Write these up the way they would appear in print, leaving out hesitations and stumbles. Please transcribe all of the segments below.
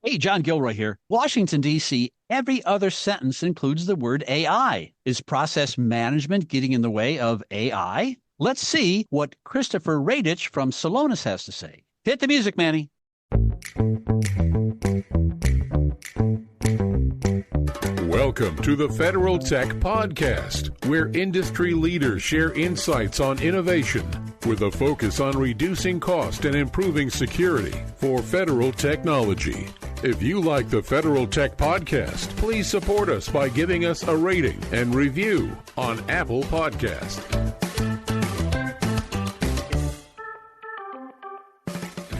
Hey, John Gilroy here. Washington, D.C., every other sentence includes the word AI. Is process management getting in the way of AI? Let's see what Christopher Radich from Salonis has to say. Hit the music, Manny. Welcome to the Federal Tech Podcast, where industry leaders share insights on innovation with a focus on reducing cost and improving security for federal technology. If you like the Federal Tech Podcast, please support us by giving us a rating and review on Apple Podcast.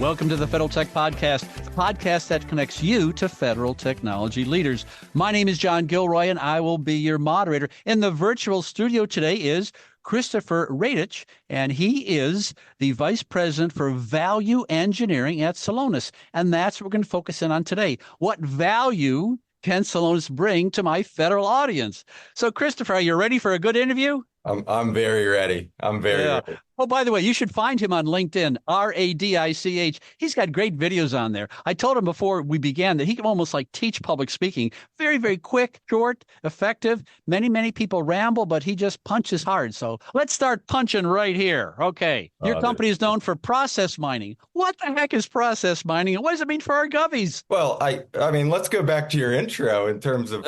Welcome to the Federal Tech Podcast, the podcast that connects you to federal technology leaders. My name is John Gilroy, and I will be your moderator. In the virtual studio today is Christopher Radich, and he is the Vice President for Value Engineering at Salonis. And that's what we're going to focus in on today. What value can Salonis bring to my federal audience? So, Christopher, are you ready for a good interview? I'm very ready. I'm very ready. Oh, by the way, you should find him on LinkedIn, Radich. He's got great videos on there. I told him before we began that he can almost like teach public speaking. Very, very quick, short, effective. Many people ramble, but he just punches hard. So let's start punching right here. Okay. Your company is known for process mining. What the heck is process mining, and what does it mean for our govies? Well, I mean, let's go back to your intro in terms of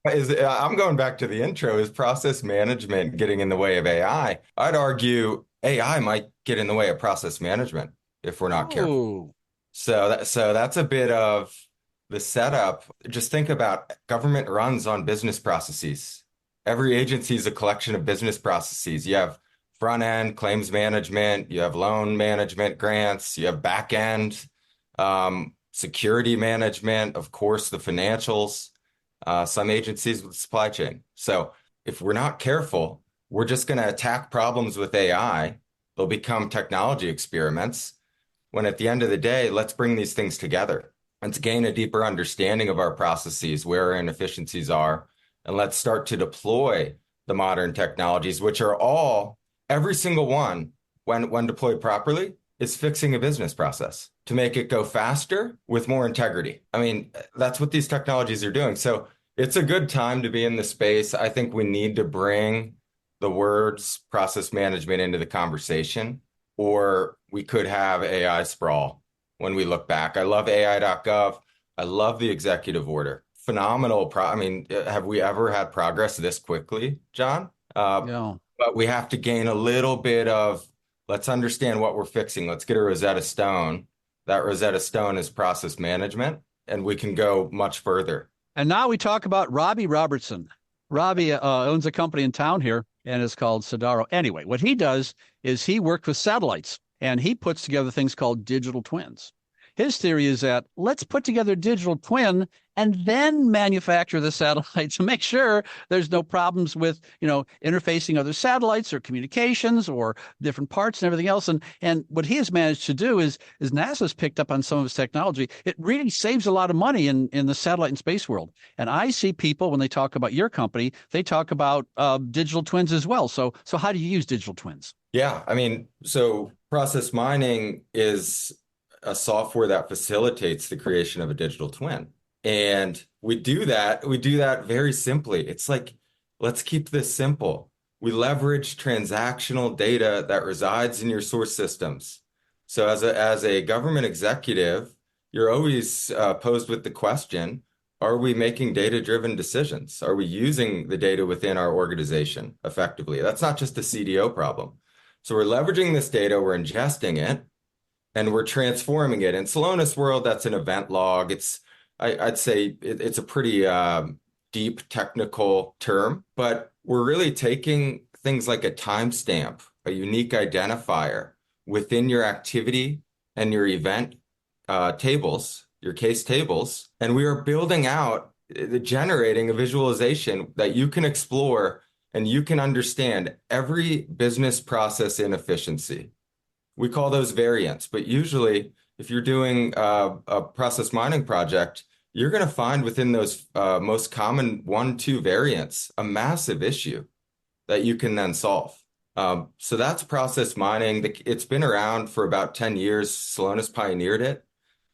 I'm going back to the intro. Is process management getting in the way of AI? I'd argue AI might get in the way of process management if we're not careful. So that's a bit of the setup. Just think about government runs on business processes. Every agency is a collection of business processes. You have front end claims management, you have loan management, grants, you have back end security management, of course, the financials. Some agencies with supply chain. So if we're not careful, we're just going to attack problems with AI. They'll become technology experiments. When at the end of the day, let's bring these things together. Let's gain a deeper understanding of our processes, where our inefficiencies are, and let's start to deploy the modern technologies, which are all, every single one, when deployed properly, is fixing a business process to make it go faster with more integrity. I mean, that's what these technologies are doing. So it's a good time to be in the space. I think we need to bring the words process management into the conversation, or we could have AI sprawl when we look back. I love AI.gov. I love the executive order. Phenomenal. I mean, have we ever had progress this quickly, John? No. But we have to gain a little bit of, let's understand what we're fixing. Let's get a Rosetta Stone. That Rosetta Stone is process management, and we can go much further. And now we talk about Robbie Robertson. Robbie owns a company in town here, and it's called Sodaro. Anyway, what he does is he worked with satellites, and he puts together things called digital twins. His theory is that let's put together a digital twin and then manufacture the satellites to make sure there's no problems with, interfacing other satellites or communications or different parts and everything else. And what he has managed to do is NASA's picked up on some of his technology. It really saves a lot of money in the satellite and space world. And I see people, when they talk about your company, they talk about digital twins as well. So how do you use digital twins? Yeah, I mean, so process mining is a software that facilitates the creation of a digital twin. And we do that very simply. It's like, let's keep this simple. We leverage transactional data that resides in your source systems. So as a government executive, you're always posed with the question, are we making data-driven decisions? Are we using the data within our organization effectively? That's not just a CDO problem. So we're leveraging this data, we're ingesting it, and we're transforming it. In Salonis world, that's an event log. I'd say it's a pretty deep technical term, but we're really taking things like a timestamp, a unique identifier within your activity and your event tables, your case tables, and we are building out, generating a visualization that you can explore and you can understand every business process inefficiency. We call those variants, but usually if you're doing a process mining project, you're going to find within those most common 1-2 variants a massive issue that you can then solve. So that's process mining. It's been around for about 10 years. Salonis pioneered it.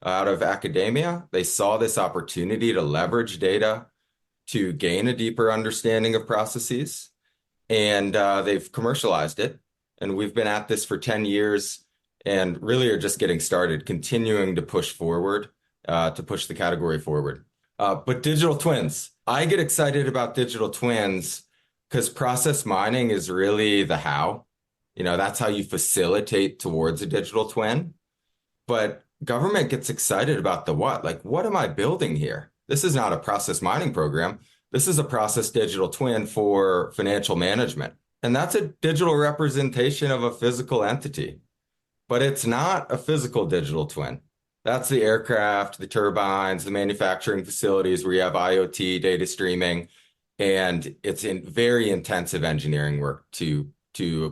out of academia. They saw this opportunity to leverage data to gain a deeper understanding of processes, and they've commercialized it. And we've been at this for 10 years and really are just getting started, continuing to push forward, to push the category forward. But digital twins, I get excited about digital twins because process mining is really the how. That's how you facilitate towards a digital twin. But government gets excited about the what. Like, what am I building here? This is not a process mining program. This is a process digital twin for financial management. And that's a digital representation of a physical entity, but it's not a physical digital twin. That's the aircraft, the turbines, the manufacturing facilities where you have IoT data streaming, and it's in very intensive engineering work to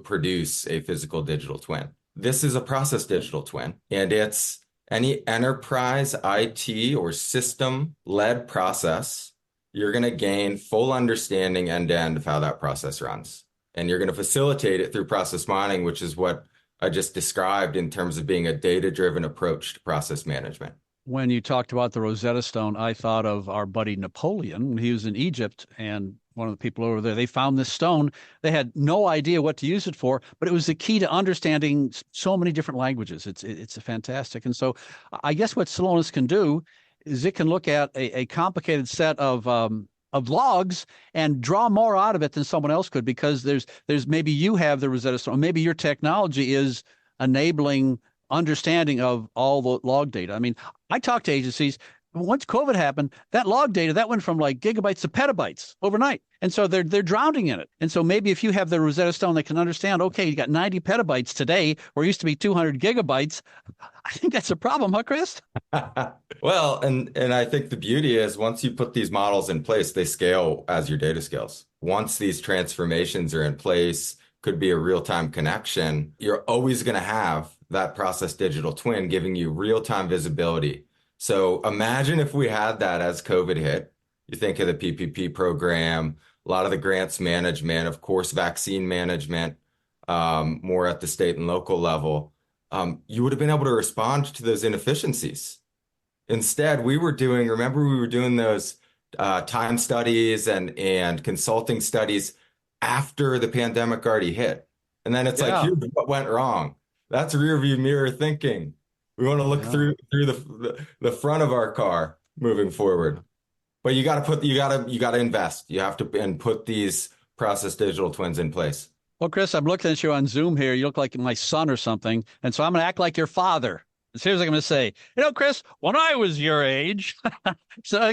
produce a physical digital twin. This is a process digital twin, and it's any enterprise IT or system-led process. You're going to gain full understanding end-to-end of how that process runs. And you're going to facilitate it through process mining, which is what I just described in terms of being a data-driven approach to process management. When you talked about the Rosetta Stone, I thought of our buddy Napoleon when he was in Egypt, and one of the people over there, they found this stone. They had no idea what to use it for, but it was the key to understanding so many different languages. It's a fantastic. And so I guess what Celonis can do is it can look at a complicated set of logs and draw more out of it than someone else could, because there's maybe you have the Rosetta Stone, maybe your technology is enabling understanding of all the log data. I mean, I talk to agencies. Once COVID happened, that log data that went from like gigabytes to petabytes overnight, and so they're drowning in it. And so maybe if you have the Rosetta Stone, they can understand. Okay, you got 90 petabytes today, where it used to be 200 gigabytes. I think that's a problem, huh, Chris? Well, and I think the beauty is once you put these models in place, they scale as your data scales. Once these transformations are in place, could be a real-time connection, you're always going to have that process digital twin giving you real-time visibility. So imagine if we had that as COVID hit. You think of the PPP program, a lot of the grants management, of course, vaccine management, more at the state and local level. You would have been able to respond to those inefficiencies. Instead, remember we were doing those time studies and consulting studies after the pandemic already hit. And then it's like, here's what went wrong. That's rear view mirror thinking. We want to look through the front of our car moving forward. But you got to invest. You have to and put these process digital twins in place. Well, Chris, I'm looking at you on Zoom here. You look like my son or something. And so I'm going to act like your father. So here's what I'm going to say. Chris, when I was your age,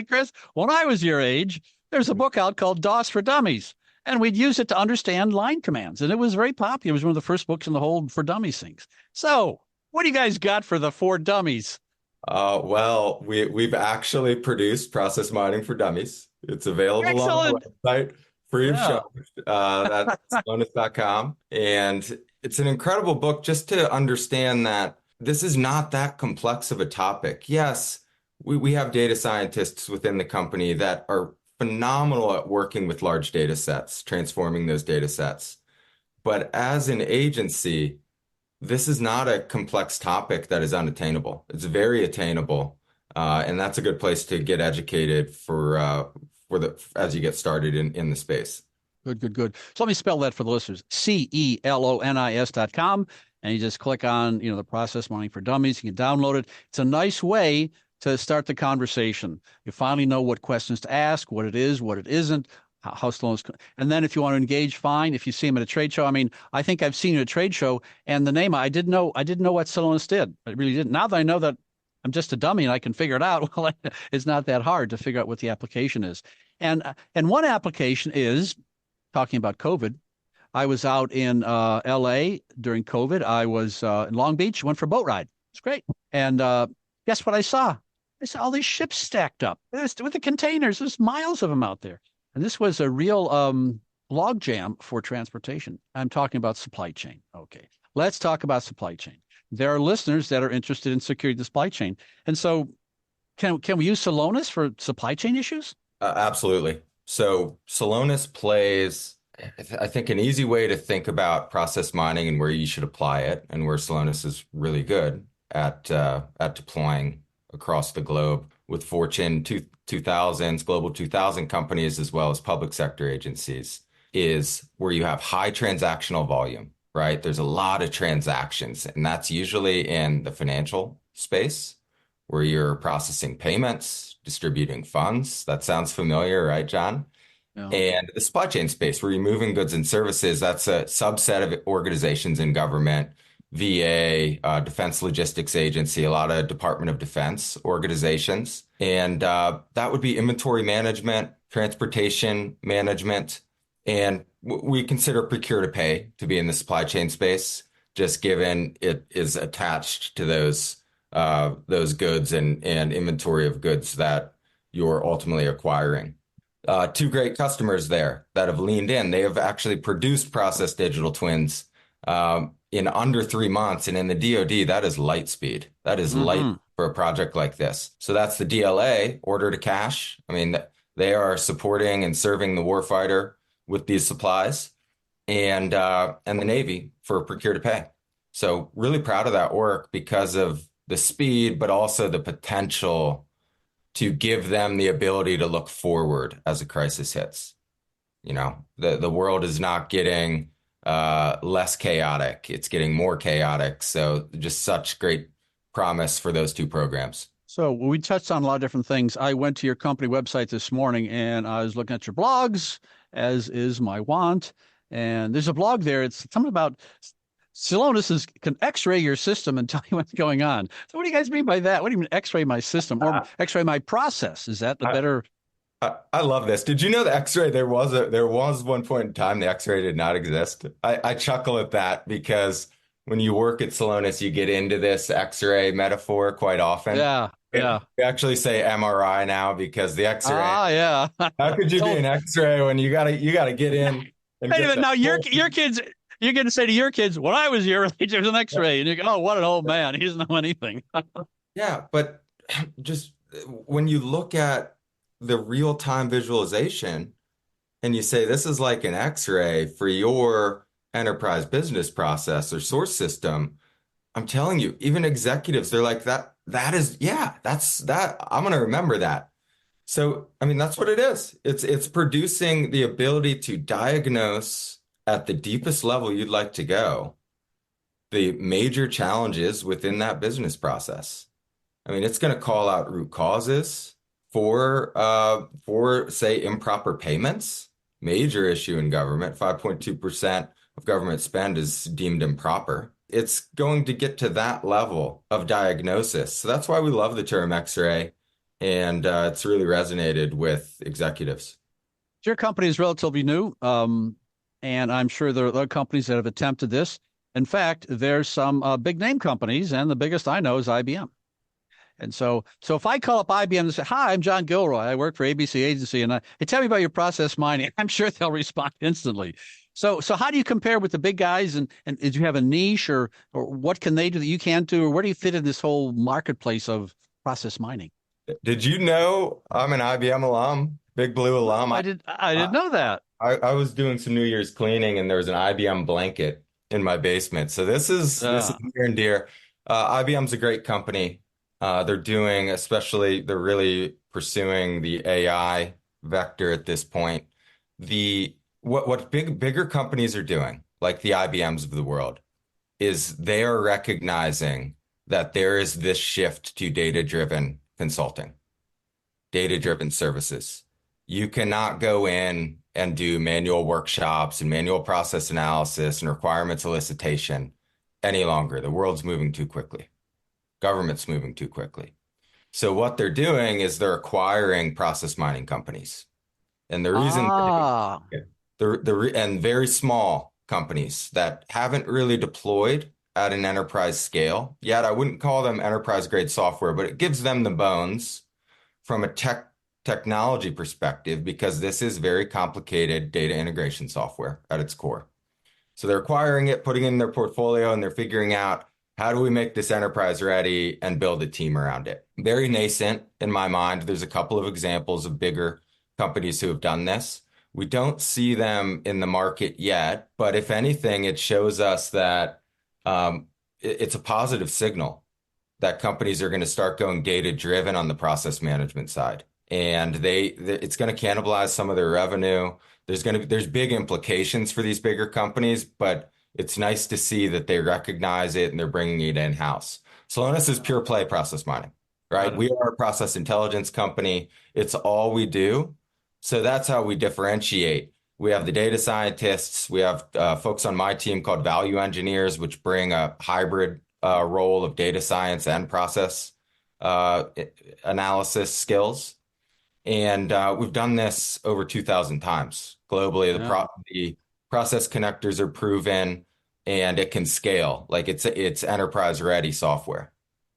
Chris, when I was your age, there's a book out called DOS for Dummies. And we'd use it to understand line commands. And it was very popular. It was one of the first books in the whole for dummies things. So what do you guys got for the for dummies? Well, we've actually produced process mining for dummies. It's available on the website, free of charge. That's celonis.com. And it's an incredible book just to understand that this is not that complex of a topic. Yes, we have data scientists within the company that are phenomenal at working with large data sets, transforming those data sets. But as an agency, this is not a complex topic that is unattainable. It's very attainable. And that's a good place to get educated as you get started in the space. Good. So let me spell that for the listeners. CELONIS.com. And you just click on, the process mining for dummies. You can download it. It's a nice way to start the conversation. You finally know what questions to ask, what it is, what it isn't, how slow. And then if you want to engage, fine. If you see him at a trade show, I think I've seen you at a trade show, and the name, I didn't know what Celonis did. I really didn't. Now that I know that I'm just a dummy and I can figure it out, well, it's not that hard to figure out what the application is. And one application is talking about COVID. I was out in LA during COVID. I was in Long Beach, went for a boat ride. It's great. And guess what I saw? I saw all these ships stacked up with the containers. There's miles of them out there. And this was a real log jam for transportation. I'm talking about supply chain. Okay, let's talk about supply chain. There are listeners that are interested in securing the supply chain. And so can we use Celonis for supply chain issues? Absolutely. So Celonis plays, I think, an easy way to think about process mining and where you should apply it, and where Celonis is really good at deploying across the globe with Fortune 2000s, Global 2000 companies, as well as public sector agencies, is where you have high transactional volume, right? There's a lot of transactions, and that's usually in the financial space where you're processing payments, distributing funds. That sounds familiar, right, John? Yeah. And the supply chain space where you're moving goods and services, that's a subset of organizations in government, VA, Defense Logistics Agency, a lot of Department of Defense organizations. And that would be inventory management, transportation management, and we consider procure to pay to be in the supply chain space, just given it is attached to those goods and inventory of goods that you're ultimately acquiring. Two great customers there that have leaned in. They have actually produced process digital twins in under 3 months. And in the DoD, that is light speed. That is light for a project like this. So that's the DLA, order to cash. I mean, they are supporting and serving the warfighter with these supplies, and the Navy for procure to pay. So really proud of that work because of the speed, but also the potential to give them the ability to look forward as a crisis hits. You know, the world is not getting less chaotic. It's getting more chaotic. So just such great promise for those two programs. So we touched on a lot of different things. I went to your company website this morning and I was looking at your blogs, as is my wont. And there's a blog there. It's something about Celonis can X-ray your system and tell you what's going on. So what do you guys mean by that? What do you mean X-ray my system or X-ray my process? Is that the better? I love this. Did you know the X-ray? There was one point in time the X-ray did not exist. I chuckle at that because when you work at Celonis, you get into this X-ray metaphor quite often. Yeah. Yeah. We actually say MRI now because the X-ray. Yeah. How could you be an X-ray when you gotta get in and Wait a get minute, now your kids, you're going to say to your kids, when I was your age, there was an X-ray, and you go, oh, what an old man. He doesn't know anything. Yeah, but just when you look at the real-time visualization and you say this is like an X-ray for your enterprise business process or source system, I'm telling you, even executives, they're like that is, yeah, that's that. I'm going to remember that. So, I mean, that's what it is. It's producing the ability to diagnose at the deepest level you'd like to go the major challenges within that business process. I mean, it's going to call out root causes for say improper payments, major issue in government. 5.2% of government spend is deemed improper. It's going to get to that level of diagnosis. So that's why we love the term X-ray, and it's really resonated with executives. Your company is relatively new, and I'm sure there are other companies that have attempted this. In fact, there's some big name companies, and the biggest I know is IBM. And so if I call up IBM and say, "Hi, I'm John Gilroy. I work for ABC Agency, and hey, tell me about your process mining," I'm sure they'll respond instantly. So how do you compare with the big guys? And did you have a niche, or what can they do that you can't do, or where do you fit in this whole marketplace of process mining? Did you know I'm an IBM alum, Big Blue alum? I didn't know that. I was doing some New Year's cleaning, and there was an IBM blanket in my basement. So this is near and dear. IBM's a great company. They're really pursuing the AI vector at this point. What bigger companies are doing, like the IBMs of the world, is they are recognizing that there is this shift to data-driven consulting, data-driven services. You cannot go in and do manual workshops and manual process analysis and requirements elicitation any longer. The world's moving too quickly. Government's moving too quickly. So what they're doing is they're acquiring process mining companies. And the reason and very small companies that haven't really deployed at an enterprise scale yet. I wouldn't call them enterprise grade software, but it gives them the bones from a technology perspective because this is very complicated data integration software at its core. So they're acquiring it, putting it in their portfolio, and they're figuring out how do we make this enterprise ready and build a team around it. Very nascent in my mind. There's a couple of examples of bigger companies who have done this. We don't see them in the market yet, but if anything, it shows us that it's a positive signal that companies are going to start going data driven on the process management side. And it's going to cannibalize some of their revenue. There's big implications for these bigger companies, but it's nice to see that they recognize it and they're bringing it in-house. Celonis is pure play process mining, right? We are a process intelligence company. It's all we do. So that's how we differentiate. We have the data scientists. We have folks on my team called value engineers, which bring a hybrid role of data science and process analysis skills. And we've done this over 2,000 times globally. The process connectors are proven and it can scale. Like it's enterprise ready software.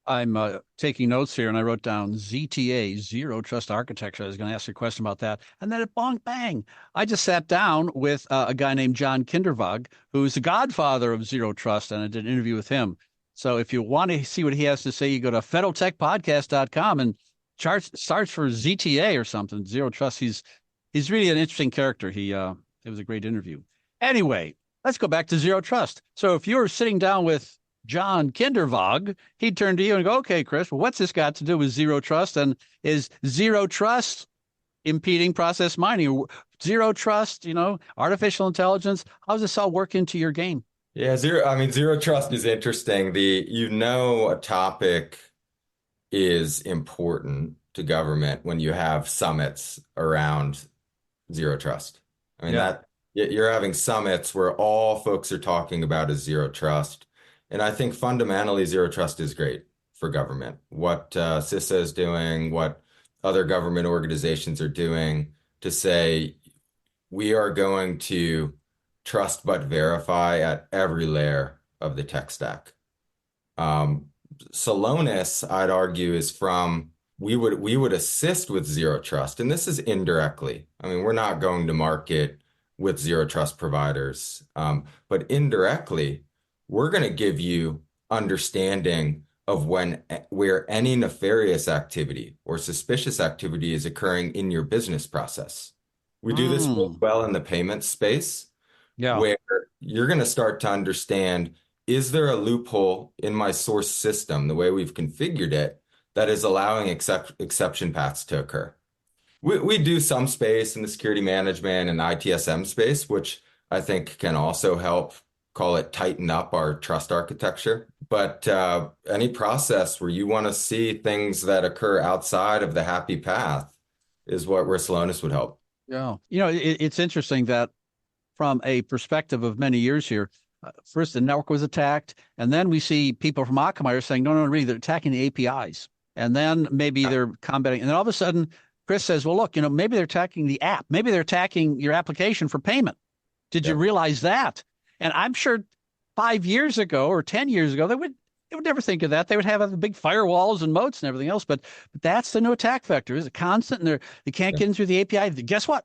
I'm taking notes here, and I wrote down ZTA, Zero Trust Architecture. I was going to ask you a question about that. And then bang. I just sat down with a guy named John Kindervag, who's the godfather of Zero Trust, and I did an interview with him. So if you want to see what he has to say, you go to federaltechpodcast.com and search for ZTA or something, Zero Trust. He's really an interesting character. It was a great interview. Anyway, let's go back to Zero Trust. So if you were sitting down with John Kindervag, he'd turn to you and go, okay, Chris, well, what's this got to do with Zero Trust? And is Zero Trust impeding process mining? Zero Trust, artificial intelligence, how does this all work into your game? Yeah, Zero Trust is interesting. A topic is important to government when you have summits around Zero Trust. You're having summits where all folks are talking about is Zero Trust. And I think fundamentally, Zero Trust is great for government. What CISA is doing, what other government organizations are doing to say, we are going to trust but verify at every layer of the tech stack. Celonis, I'd argue, is we would assist with Zero Trust, and this is indirectly. We're not going to market with Zero Trust providers, but indirectly, we're going to give you understanding of where any nefarious activity or suspicious activity is occurring in your business process. We do this well in the payment space, where you're going to start to understand, is there a loophole in my source system, the way we've configured it, that is allowing exception paths to occur? We do some space in the security management and ITSM space, which I think can also help, call it, tighten up our trust architecture. But any process where you want to see things that occur outside of the happy path is where Celonis would help. Yeah. It's interesting that from a perspective of many years here, first the network was attacked, and then we see people from Akamai saying, no, really, they're attacking the APIs. And then maybe they're combating. And then all of a sudden, Chris says, well, look, maybe they're attacking the app. Maybe they're attacking your application for payment. Did you realize that? And I'm sure 5 years ago or 10 years ago, they would never think of that. They would have the big firewalls and moats and everything else. But that's the new attack vector. Is it constant? And they can't get in through the API. Guess what?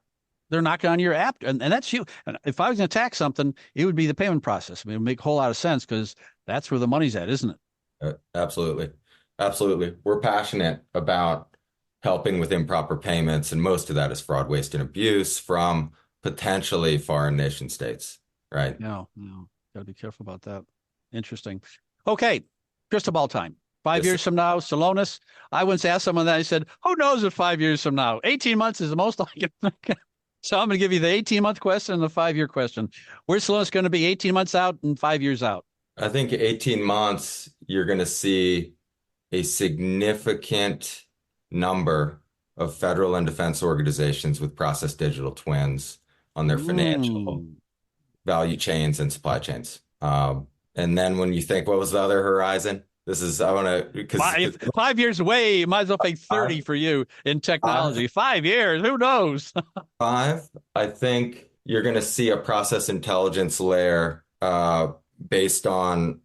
They're knocking on your app. And that's you. And if I was going to attack something, it would be the payment process. It would make a whole lot of sense because that's where the money's at, isn't it? Absolutely. Absolutely. We're passionate about helping with improper payments. And most of that is fraud, waste, and abuse from potentially foreign nation states. Right. No. Got to be careful about that. Interesting. Okay. Crystal ball time. 5 years from now, Celonis. I once asked someone that. I said, who knows what 5 years from now? 18 months is the most I can think. So I'm going to give you the 18-month question and the 5-year question. Where's Celonis going to be 18 months out and 5 years out? I think 18 months, you're going to see a significant number of federal and defense organizations with process digital twins on their financial value chains and supply chains. And then when you think, what was the other horizon? I want to, because 5 years away, you might as well pay 30 for you in technology. 5 years, who knows? 5, I think you're going to see a process intelligence layer based on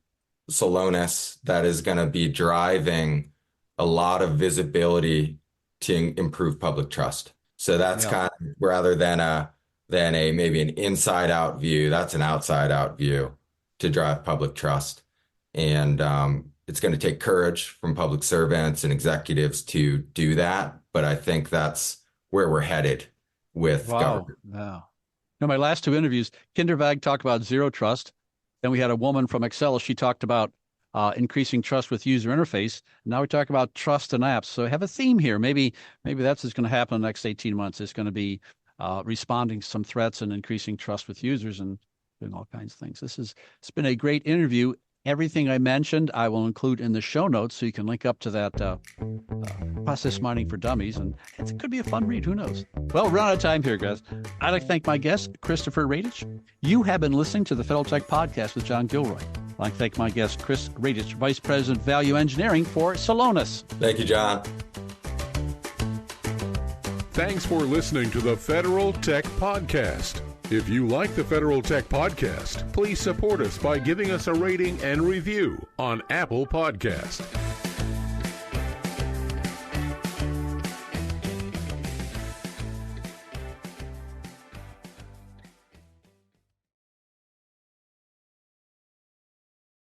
Celonis that is going to be driving a lot of visibility to improve public trust. So that's kind of, rather than a maybe an inside out view, that's an outside out view to drive public trust. And it's going to take courage from public servants and executives to do that. But I think that's where we're headed with government. Wow. My last 2 interviews, Kindervag talked about Zero Trust. Then we had a woman from Excel. She talked about increasing trust with user interface. Now we talk about trust in apps. So have a theme here. Maybe that's what's going to happen in the next 18 months. It's going to be responding to some threats and increasing trust with users and doing all kinds of things. It's been a great interview. Everything I mentioned, I will include in the show notes, so you can link up to that Process Mining for Dummies, and it could be a fun read. Who knows? Well, we're out of time here, guys. I'd like to thank my guest, Christopher Radich. You have been listening to the Federal Tech Podcast with John Gilroy. I'd like to thank my guest, Chris Radich, Vice President, Value Engineering for Celonis. Thank you, John. Thanks for listening to the Federal Tech Podcast. If you like the Federal Tech Podcast, please support us by giving us a rating and review on Apple Podcasts.